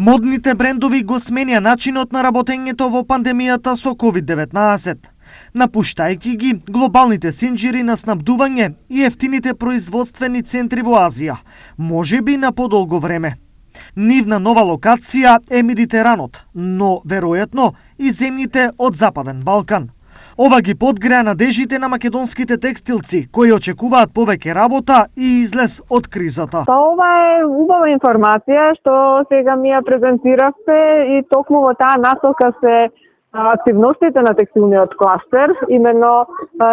Модните брендови го сменија начинот на работењето во пандемијата со COVID-19, напуштајќи ги глобалните синџири на снабдување и ефтините производствени центри во Азија, можеби на подолго време. Нивна нова локација е Медитеранот, но веројатно и земјите од Западен Балкан. Ова ги подгреа надежите на македонските текстилци, кои очекуваат повеќе работа и излез од кризата. Па ова е убава информација што сега ми ја презентиравте и токму во таа насока се активностите на текстилниот кластер. Именно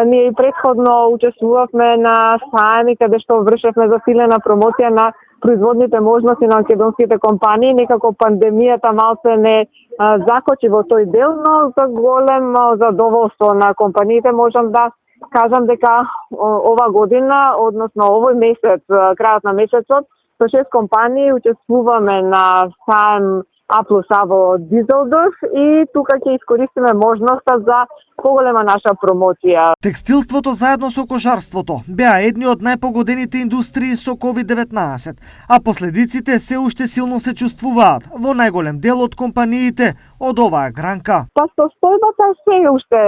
ние и претходно учествувавме на сајми каде што вршевме засилена промоција на производните можности на македонските компании. Некако пандемијата малце не закочи во тој дел, но за големо задоволство на компаниите можам да кажам дека ова година, односно овој месец, крајот на месецот, со 6 компании учествуваме на сајм А+А во Дизелдорф и тука ќе искористиме можноста за поголема наша промоција. Текстилството заедно со кожарството беа едни од најпогодените индустрии со COVID-19, а последиците се уште силно се чувствуваат во најголем дел од компаниите од оваа гранка. Па состојбата се уште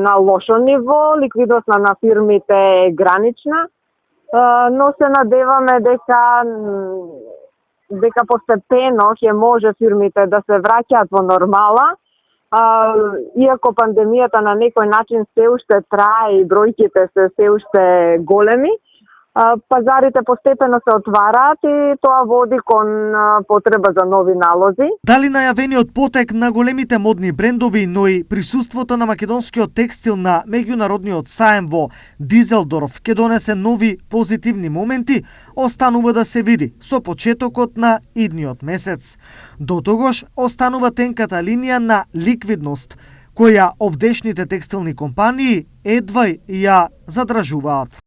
на лошо ниво, ликвидноста на фирмите е гранична, но се надеваме дека постепено ќе може фирмите да се враќаат во нормала, иако пандемијата на некој начин се уште трае и бројките се уште големи. Пазарите постепено се отвараат и тоа води кон потреба за нови налози. Дали најавениот потек на големите модни брендови, но и присуството на македонскиот текстил на меѓународниот саем во Дизелдорф ќе донесе нови позитивни моменти, останува да се види со почетокот на идниот месец. Дотогаш останува тенката линија на ликвидност, која овдешните текстилни компании едва ја задражуваат.